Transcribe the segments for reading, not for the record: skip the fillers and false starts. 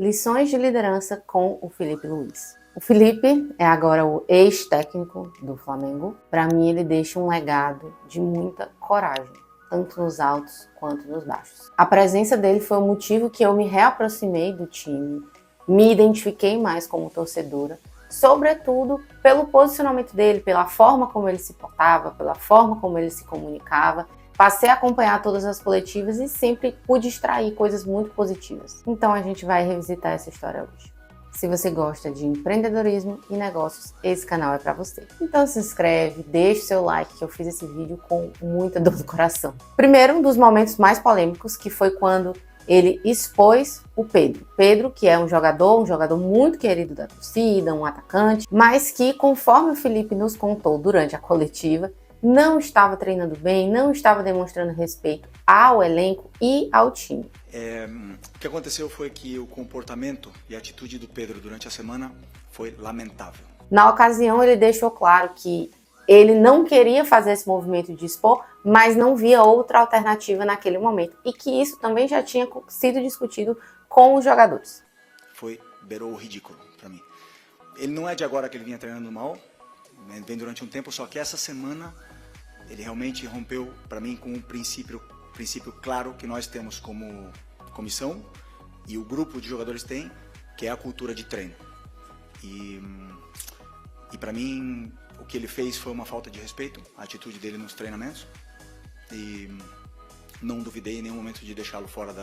Lições de liderança com o Felipe Luiz. O Felipe é agora o ex-técnico do Flamengo. Para mim, ele deixa um legado de muita coragem, tanto nos altos quanto nos baixos. A presença dele foi o motivo que eu me reaproximei do time, me identifiquei mais como torcedora, sobretudo pelo posicionamento dele, pela forma como ele se portava, pela forma como ele se comunicava. Passei a acompanhar todas as coletivas e sempre pude extrair coisas muito positivas. Então a gente vai revisitar essa história hoje. Se você gosta de empreendedorismo e negócios, esse canal é para você. Então se inscreve, deixa o seu like, que eu fiz esse vídeo com muita dor no coração. Primeiro, um dos momentos mais polêmicos, que foi quando ele expôs o Pedro. Pedro, que é um jogador muito querido da torcida, um atacante, mas que, conforme o Felipe nos contou durante a coletiva, não estava treinando bem, não estava demonstrando respeito ao elenco e ao time. O que aconteceu foi que o comportamento e a atitude do Pedro durante a semana foi lamentável. Na ocasião, ele deixou claro que ele não queria fazer esse movimento de expor, mas não via outra alternativa naquele momento. E que isso também já tinha sido discutido com os jogadores. Beirou o ridículo para mim. Ele não é de agora que ele vinha treinando mal, ele vem durante um tempo, só que essa semana ele realmente rompeu para mim com um princípio claro que nós temos como comissão e o grupo de jogadores tem, que é a cultura de treino. E para mim o que ele fez foi uma falta de respeito, a atitude dele nos treinamentos, e não duvidei em nenhum momento de deixá-lo fora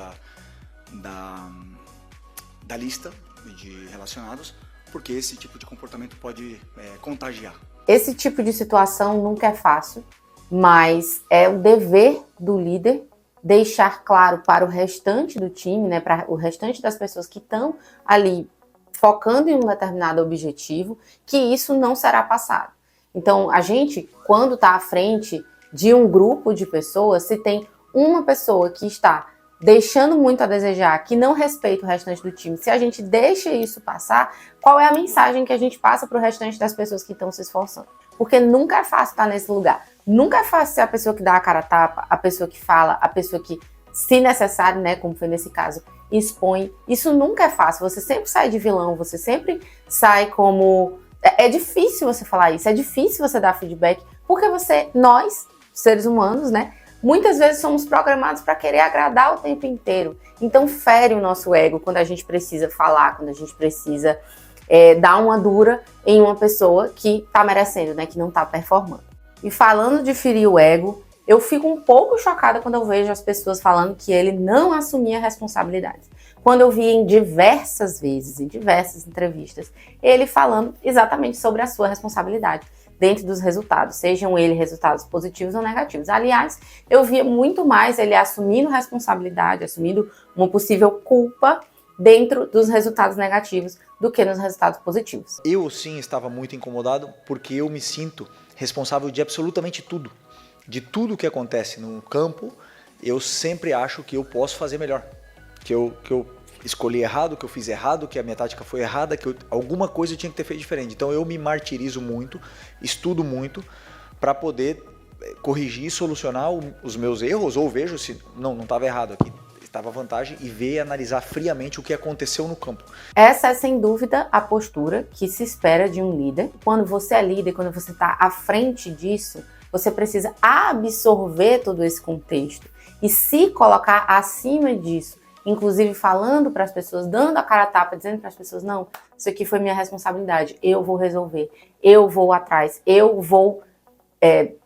da lista de relacionados, porque esse tipo de comportamento pode contagiar. Esse tipo de situação nunca é fácil, mas é o dever do líder deixar claro para o restante do time, né, para o restante das pessoas que estão ali focando em um determinado objetivo, que isso não será passado. Então, a gente, quando está à frente de um grupo de pessoas, se tem uma pessoa que está deixando muito a desejar, que não respeita o restante do time, se a gente deixa isso passar, qual é a mensagem que a gente passa para o restante das pessoas que estão se esforçando? Porque nunca é fácil estar nesse lugar. Nunca é fácil ser a pessoa que dá a cara a tapa, a pessoa que fala, a pessoa que, se necessário, né, como foi nesse caso, expõe. Isso nunca é fácil. Você sempre sai de vilão, você sempre sai como... É difícil você falar isso, é difícil você dar feedback, porque nós, seres humanos, né, muitas vezes somos programados para querer agradar o tempo inteiro. Então fere o nosso ego quando a gente precisa falar, quando a gente precisa dar uma dura em uma pessoa que está merecendo, né, que não está performando. E falando de ferir o ego, eu fico um pouco chocada quando eu vejo as pessoas falando que ele não assumia responsabilidades. Quando eu vi em diversas vezes, em diversas entrevistas, ele falando exatamente sobre a sua responsabilidade dentro dos resultados, sejam eles resultados positivos ou negativos. Aliás, eu via muito mais ele assumindo responsabilidade, assumindo uma possível culpa dentro dos resultados negativos do que nos resultados positivos. Eu sim estava muito incomodado porque eu me sinto responsável de absolutamente tudo. De tudo que acontece no campo, eu sempre acho que eu posso fazer melhor. Que eu escolhi errado, que eu fiz errado, que a minha tática foi errada, que alguma coisa eu tinha que ter feito diferente. Então eu me martirizo muito, estudo muito para poder corrigir e solucionar os meus erros, ou vejo se não estava errado aqui, estava vantagem, e ver e analisar friamente o que aconteceu no campo. Essa é sem dúvida a postura que se espera de um líder. Quando você é líder, quando você está à frente disso, você precisa absorver todo esse contexto e se colocar acima disso, inclusive falando para as pessoas, dando a cara a tapa, dizendo para as pessoas, não, isso aqui foi minha responsabilidade, eu vou resolver, eu vou atrás, eu vou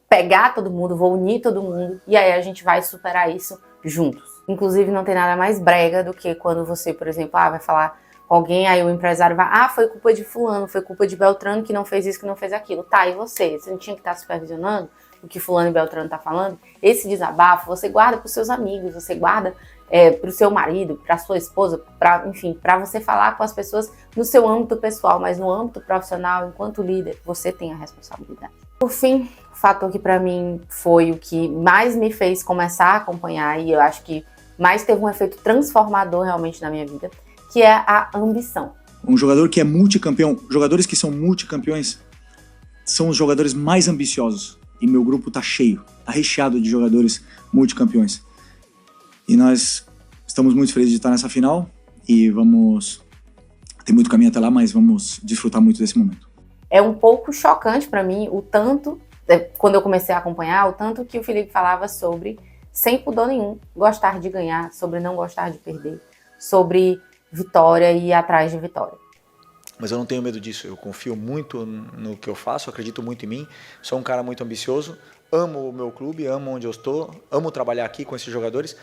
pegar todo mundo, vou unir todo mundo, e aí a gente vai superar isso juntos. Inclusive não tem nada mais brega do que quando você, por exemplo, vai falar com alguém, aí o empresário vai, foi culpa de fulano, foi culpa de Beltrano que não fez isso, que não fez aquilo. Tá, e você? Você não tinha que estar supervisionando o que fulano e Beltrano tá falando? Esse desabafo você guarda para os seus amigos, você guarda para o seu marido, para sua esposa, enfim, para você falar com as pessoas no seu âmbito pessoal, mas no âmbito profissional, enquanto líder, você tem a responsabilidade. Por fim, o fator que para mim foi o que mais me fez começar a acompanhar, e eu acho que mais teve um efeito transformador realmente na minha vida, que é a ambição. Um jogador que é multicampeão, jogadores que são multicampeões, são os jogadores mais ambiciosos. E meu grupo tá cheio, tá recheado de jogadores multicampeões. E nós estamos muito felizes de estar nessa final. e tem muito caminho até lá, mas vamos desfrutar muito desse momento. É um pouco chocante para mim o tanto, quando eu comecei a acompanhar, o tanto que o Felipe falava sobre, sem pudor nenhum, gostar de ganhar, sobre não gostar de perder, sobre vitória e ir atrás de vitória. Mas eu não tenho medo disso, eu confio muito no que eu faço, acredito muito em mim, sou um cara muito ambicioso, amo o meu clube, amo onde eu estou, amo trabalhar aqui com esses jogadores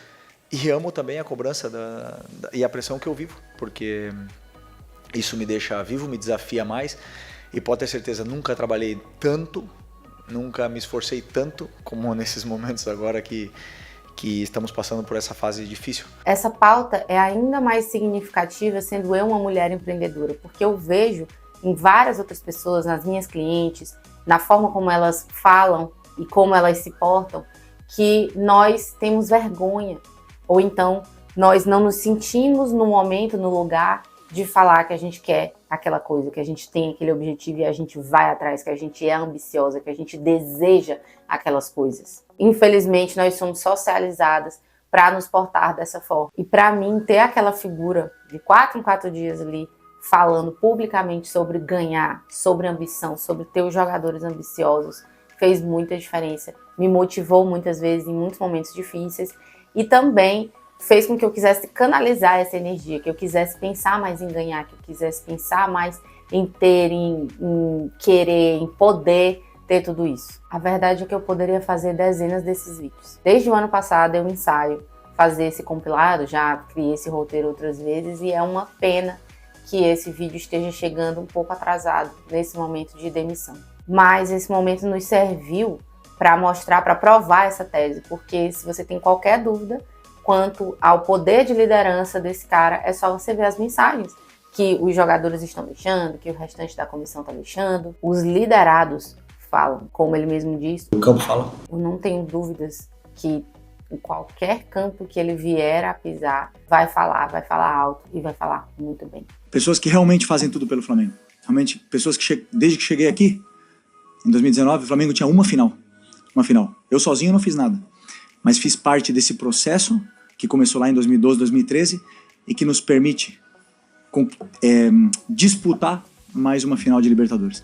e amo também a cobrança e a pressão que eu vivo, porque isso me deixa vivo, me desafia mais e pode ter certeza, nunca trabalhei tanto, nunca me esforcei tanto como nesses momentos agora que estamos passando por essa fase difícil. Essa pauta é ainda mais significativa sendo eu uma mulher empreendedora, porque eu vejo em várias outras pessoas, nas minhas clientes, na forma como elas falam e como elas se portam, que nós temos vergonha, ou então nós não nos sentimos no momento, no lugar de falar que a gente quer aquela coisa, que a gente tem aquele objetivo e a gente vai atrás, que a gente é ambiciosa, que a gente deseja aquelas coisas. Infelizmente, nós somos socializadas para nos portar dessa forma. E para mim, ter aquela figura de 4 em 4 dias ali, falando publicamente sobre ganhar, sobre ambição, sobre ter os jogadores ambiciosos, fez muita diferença. Me motivou muitas vezes em muitos momentos difíceis e também fez com que eu quisesse canalizar essa energia, que eu quisesse pensar mais em ganhar, que eu quisesse pensar mais em ter, em querer, em poder ter tudo isso. A verdade é que eu poderia fazer dezenas desses vídeos. Desde o ano passado eu ensaio fazer esse compilado, já criei esse roteiro outras vezes e é uma pena que esse vídeo esteja chegando um pouco atrasado nesse momento de demissão. Mas esse momento nos serviu para mostrar, para provar essa tese, porque se você tem qualquer dúvida quanto ao poder de liderança desse cara, é só você ver as mensagens que os jogadores estão deixando, que o restante da comissão está deixando. Os liderados falam, como ele mesmo disse. O campo fala. Eu não tenho dúvidas que em qualquer campo que ele vier a pisar, vai falar alto e vai falar muito bem. Pessoas que realmente fazem tudo pelo Flamengo. Realmente, pessoas que desde que cheguei aqui, em 2019, o Flamengo tinha uma final. Eu sozinho não fiz nada, mas fiz parte desse processo que começou lá em 2012, 2013 e que nos permite disputar mais uma final de Libertadores.